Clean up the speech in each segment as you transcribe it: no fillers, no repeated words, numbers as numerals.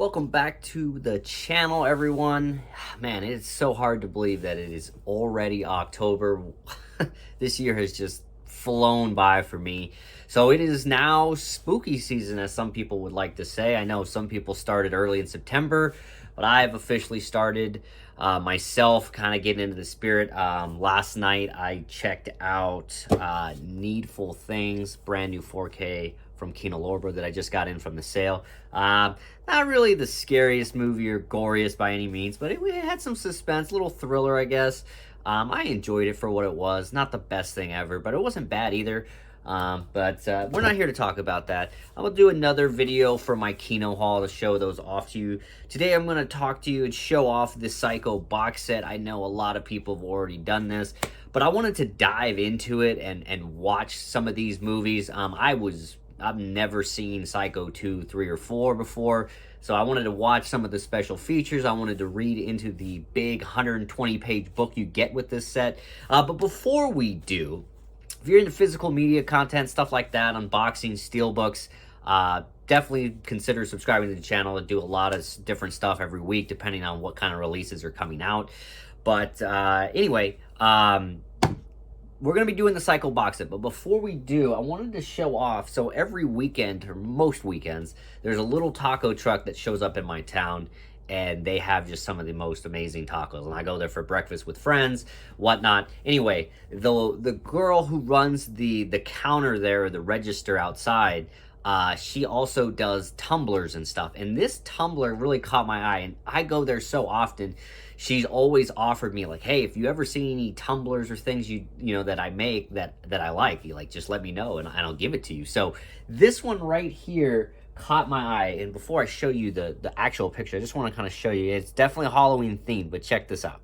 Welcome back to the channel, everyone. Man, it's so hard to believe that it is already October. This year has just flown by for me. So it is now spooky season, as some people would like to say. I know some people started early in September, but I've officially started myself, kind of getting into the spirit. Last night I checked out Needful Things, brand new 4K from Kino Lorber that I just got in from the sale. Not really the scariest movie or goriest by any means, but it had some suspense, little thriller, I guess. I enjoyed it for what it was. Not the best thing ever, but it wasn't bad either. But we're not here to talk about that. I'm going to do another video for my Kino haul to show those off to you. Today I'm going to talk to you and show off the Psycho box set. I know a lot of people have already done this, but I wanted to dive into it and watch some of these movies. I've never seen Psycho 2, 3, or 4 before, so I wanted to watch some of the special features. I wanted to read into the big 120-page book you get with this set. But before we do, if you're into physical media content, stuff like that, unboxing, steelbooks, definitely consider subscribing to the channel. I do a lot of different stuff every week, depending on what kind of releases are coming out. But anyway, we're going to be doing the Psycho box set, but before we do, I wanted to show off, so every weekend, or most weekends, there's a little taco truck that shows up in my town, and they have just some of the most amazing tacos, and I go there for breakfast with friends, whatnot. Anyway, the girl who runs the counter there, the register outside, she also does tumblers and stuff, and this tumbler really caught my eye, and I go there so often. She's always offered me, like, hey, if you ever see any tumblers or things you know that I make that I like, you just let me know and I'll give it to you. So this one right here caught my eye, and before I show you the actual picture, I just want to kind of show you. It's definitely Halloween themed, but check this out.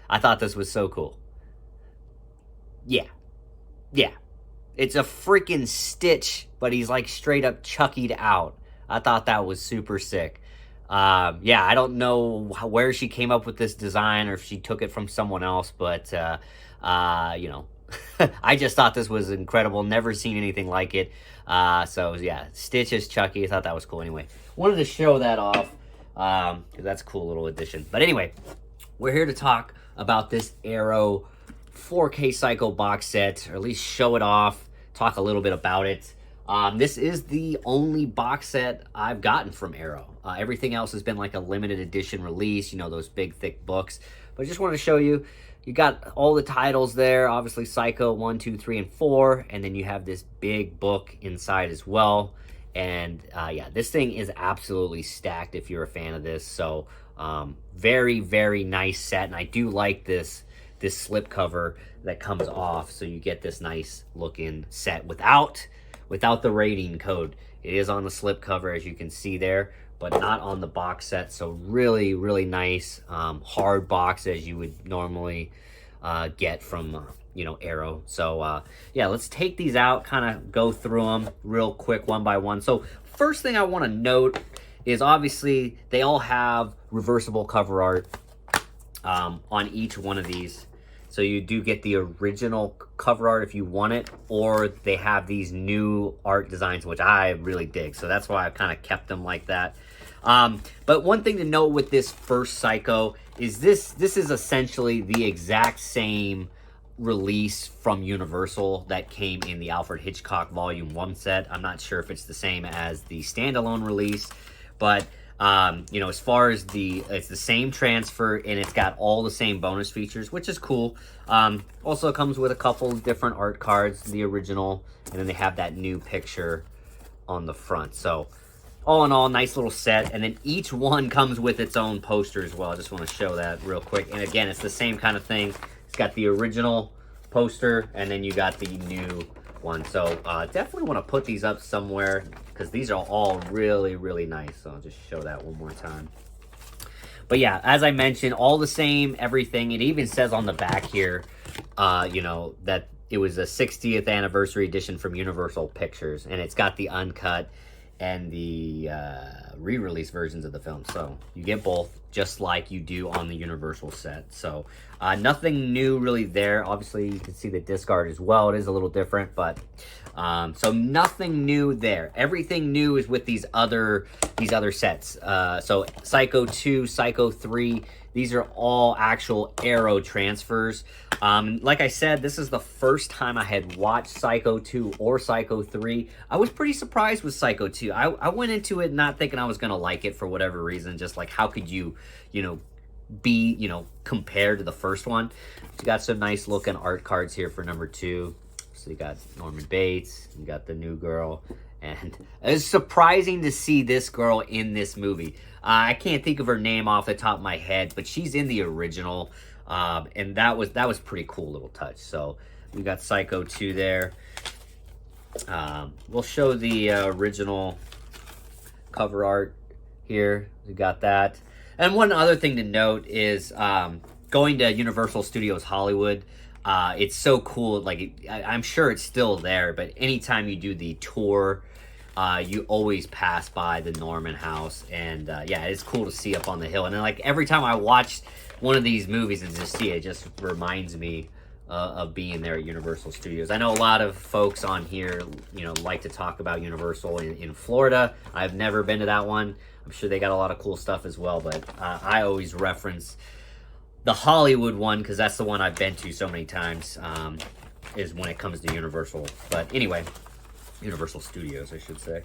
I thought this was so cool. Yeah. It's a freaking Stitch, but he's like straight up Chuckied out. I thought that was super sick. Yeah, I don't know where she came up with this design or if she took it from someone else, but, you know, I just thought this was incredible. Never seen anything like it. So, yeah, Stitch is Chucky. I thought that was cool anyway. Wanted to show that off, because that's a cool little addition. But anyway, we're here to talk about this Arrow 4K Psycho box set, or at least show it off, talk a little bit about it. This is the only box set I've gotten from Arrow. Everything else has been like a limited edition release, you know, those big, thick books. But I just want to show you, you got all the titles there, obviously Psycho 1, 2, 3, and 4, and then you have this big book inside as well. And yeah, this thing is absolutely stacked if you're a fan of this. So very, very nice set, and I do like this slipcover that comes off, so you get this nice looking set without the rating code. It is on the slipcover, as you can see there, but not on the box set. So really, really nice hard box, as you would normally get from you know, Arrow. So yeah, let's take these out, kind of go through them real quick one by one. So first thing I want to note is obviously they all have reversible cover art on each one of these. So you do get the original cover art if you want it, or they have these new art designs, which I really dig. So that's why I've kind of kept them like that. But one thing to note with this first Psycho is this is essentially the exact same release from Universal that came in the Alfred Hitchcock Volume 1 set. I'm not sure if it's the same as the standalone release, but you know, as far as it's the same transfer, and it's got all the same bonus features, which is cool. Also comes with a couple different art cards, the original, and then they have that new picture on the front. So all in all, nice little set. And then each one comes with its own poster as well. I just want to show that real quick. And again, it's the same kind of thing. It's got the original poster, and then you got the new one. So definitely want to put these up somewhere, because these are all really, really nice. So I'll just show that one more time. But yeah, as I mentioned, all the same, everything. It even says on the back here, you know, that it was a 60th anniversary edition from Universal Pictures, and it's got the uncut. and the re-release versions of the film. So you get both, just like you do on the Universal set. So nothing new really there. Obviously, you can see the disc art as well. It is a little different, but so nothing new there. Everything new is with these other sets. So Psycho 2, Psycho 3. These are all actual Arrow transfers. Like I said, this is the first time I had watched Psycho 2 or Psycho 3. I was pretty surprised with Psycho 2. I went into it not thinking I was going to like it for whatever reason. Just like, how could you be, compared to the first one? You got some nice looking art cards here for number 2. So you got Norman Bates, you got the new girl, and it's surprising to see this girl in this movie. I can't think of her name off the top of my head, but she's in the original, and that was pretty cool little touch. So we got Psycho 2 there. We'll show the original cover art here. We got that. And one other thing to note is going to Universal Studios Hollywood. It's so cool. Like, I'm sure it's still there, but anytime you do the tour, you always pass by the Norman house, and yeah, it's cool to see up on the hill. And then, like, every time I watch one of these movies and just see it, it just reminds me of being there at Universal Studios. I know a lot of folks on here, like to talk about Universal in Florida. I've never been to that one. I'm sure they got a lot of cool stuff as well, but I always reference the Hollywood one because that's the one I've been to so many times, is when it comes to Universal. But anyway, Universal Studios, I should say.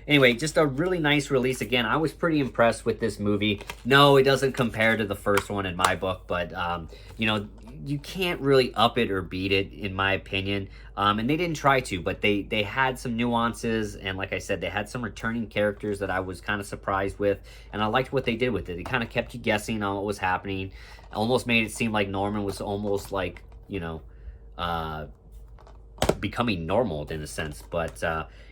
Anyway, just a really nice release. Again, I was pretty impressed with this movie. No, it doesn't compare to the first one in my book, but, you can't really up it or beat it, in my opinion. And they didn't try to, but they had some nuances, and like I said, they had some returning characters that I was kind of surprised with, and I liked what they did with it. It kind of kept you guessing on what was happening. Almost made it seem like Norman was almost like, becoming normal in a sense. But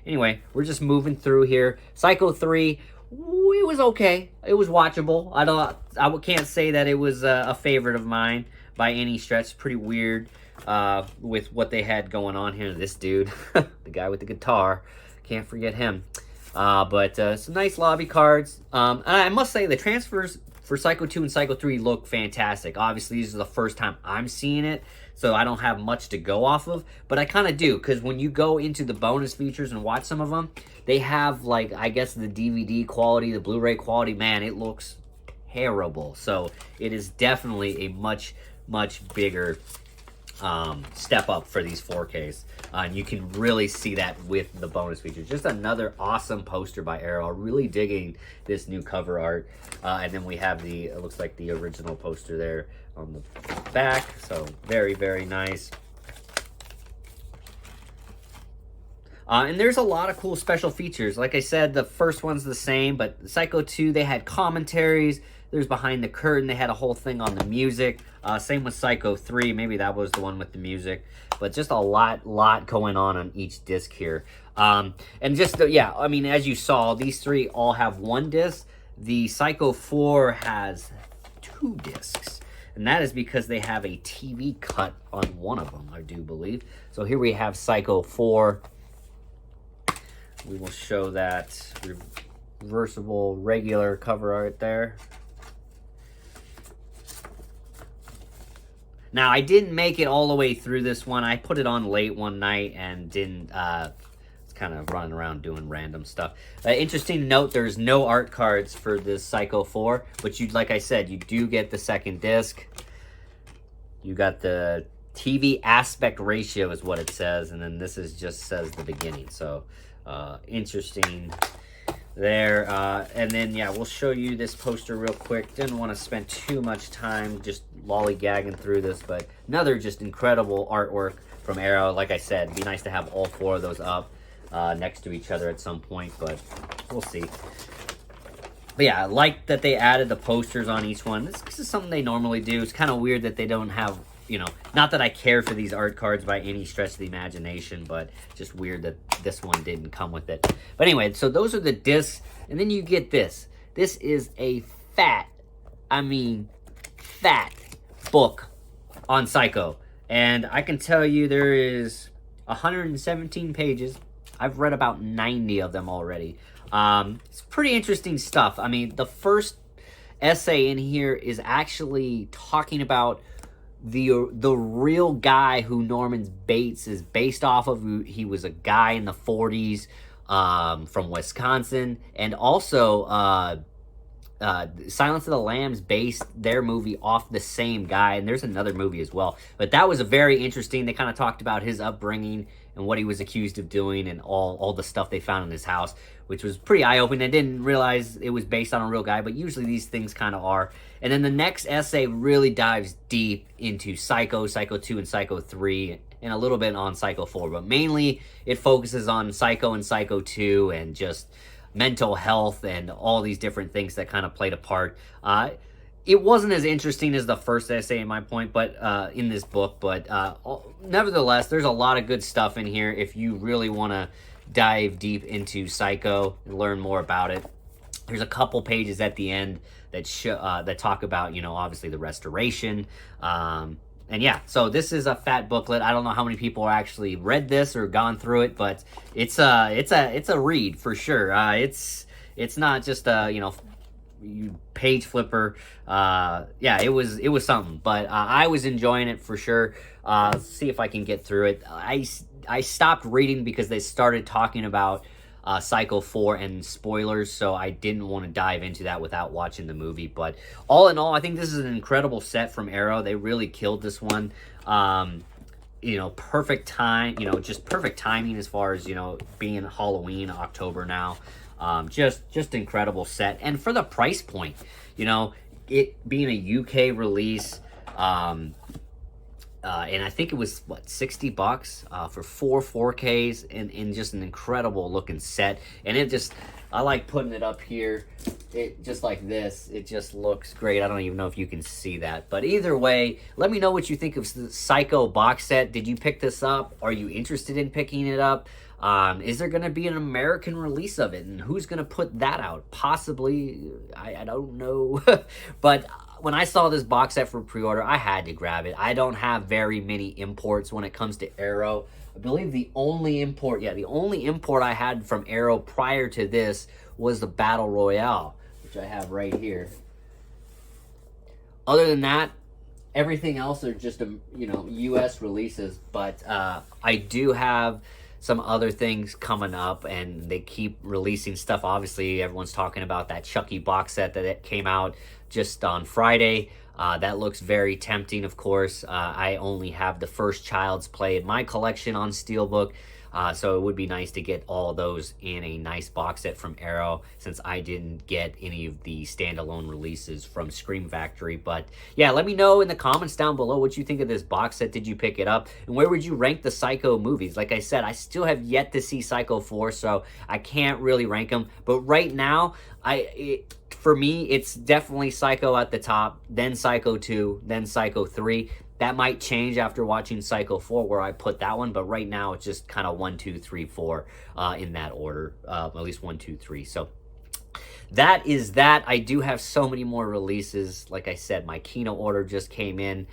anyway, we're just moving through here. Psycho 3, it was okay. It was watchable. I can't say that it was a favorite of mine by any stretch. Pretty weird with what they had going on here. This dude, the guy with the guitar, can't forget him. But some nice lobby cards. And I must say, the transfers for Psycho 2 and Psycho 3 look fantastic. Obviously, this is the first time I'm seeing it, so I don't have much to go off of, but I kind of do, because when you go into the bonus features and watch some of them, they have, like, I guess the DVD quality, the Blu-ray quality. Man, it looks terrible. So it is definitely a much bigger step up for these 4Ks. And you can really see that with the bonus features. Just another awesome poster by Arrow. Really digging this new cover art. And then we have it looks like the original poster there on the back. So very, very nice. And there's a lot of cool special features. Like I said, the first one's the same, but Psycho 2, they had commentaries. There's Behind the Curtain. They had a whole thing on the music. Same with Psycho 3. Maybe that was the one with the music. But just a lot going on each disc here. And just, I mean, as you saw, these three all have one disc. The Psycho 4 has 2 discs. And that is because they have a TV cut on one of them, I do believe. So here we have Psycho 4. We will show that reversible regular cover art there. Now, I didn't make it all the way through this one. I put it on late one night and didn't, it's kind of running around doing random stuff. Interesting to note, there's no art cards for this Psycho 4, but like I said, you do get the second disc. You got the TV aspect ratio is what it says, and then this just says the beginning. So, interesting there. And then, yeah, we'll show you this poster real quick. Didn't want to spend too much time just lollygagging through this, but another just incredible artwork from Arrow. Like I said, it'd be nice to have all 4 of those up next to each other at some point, but we'll see. But yeah, I like that they added the posters on each one. This is something they normally do. It's kind of weird that they don't have, not that I care for these art cards by any stretch of the imagination, but just weird that this one didn't come with it. But anyway, so those are the discs, and then you get this. This is a fat book on Psycho. And I can tell you there is 117 pages. I've read about 90 of them already. It's pretty interesting stuff. I mean, the first essay in here is actually talking about the real guy who Norman Bates is based off of. He was a guy in the 40s, from Wisconsin, and also Silence of the Lambs based their movie off the same guy, and there's another movie as well. But that was a very interesting. They kind of talked about his upbringing and what he was accused of doing, and all the stuff they found in his house, which was pretty eye-opening. I didn't realize it was based on a real guy, but usually these things kind of are. And then the next essay really dives deep into Psycho, Psycho 2, and Psycho 3, and a little bit on Psycho 4, but mainly it focuses on Psycho and Psycho 2 and just mental health and all these different things that kind of played a part. It wasn't as interesting as the first essay in my point, but in this book, but nevertheless, there's a lot of good stuff in here if you really want to dive deep into Psycho and learn more about it. There's a couple pages at the end that that talk about, obviously the restoration. And yeah, so this is a fat booklet. I don't know how many people actually read this or gone through it, but it's a read for sure. It's not just a page flipper. Yeah, it was something, but I was enjoying it for sure. See if I can get through it. I stopped reading because they started talking about Psycho 4 and spoilers, so I didn't want to dive into that without watching the movie. But all in all, I think this is an incredible set from Arrow. They really killed this one. Perfect time, just perfect timing as far as, being Halloween, October now. Just incredible set. And for the price point, it being a UK release, and I think it was, $60 for 4 4Ks and just an incredible looking set. And I like putting it up here. It just like this. It just looks great. I don't even know if you can see that. But either way, let me know what you think of the Psycho box set. Did you pick this up? Are you interested in picking it up? Is there going to be an American release of it? And who's going to put that out? Possibly. I don't know. But when I saw this box set for pre-order, I had to grab it. I don't have very many imports when it comes to Arrow. I believe the only import I had from Arrow prior to this was the Battle Royale, which I have right here. Other than that, everything else are just, U.S. releases. But I do have some other things coming up, and they keep releasing stuff. Obviously, everyone's talking about that Chucky box set that came out just on Friday. That looks very tempting, of course. I only have the first Child's Play in my collection on Steelbook, so it would be nice to get all those in a nice box set from Arrow, since I didn't get any of the standalone releases from Scream Factory. But yeah, let me know in the comments down below what you think of this box set. Did you pick it up? And where would you rank the Psycho movies? Like I said, I still have yet to see Psycho 4, so I can't really rank them. But right now, for me, it's definitely Psycho at the top, then Psycho 2, then Psycho 3. That might change after watching Psycho 4 where I put that one, but right now it's just kind of 1, 2, 3, 4 in that order. At least 1, 2, 3. So that is that. I do have so many more releases. Like I said, my Kino order just came in.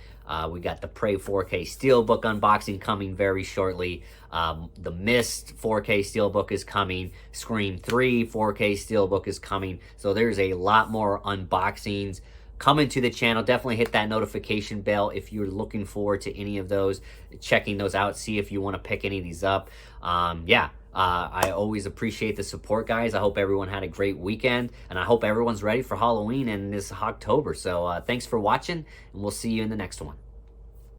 We got the Prey 4K Steelbook unboxing coming very shortly. The Mist 4K Steelbook is coming. Scream 3 4K Steelbook is coming. So there's a lot more unboxings coming to the channel. Definitely hit that notification bell if you're looking forward to any of those, checking those out, see if you want to pick any of these up. I always appreciate the support, guys. I hope everyone had a great weekend, and I hope everyone's ready for Halloween and this October. So thanks for watching, and we'll see you in the next one.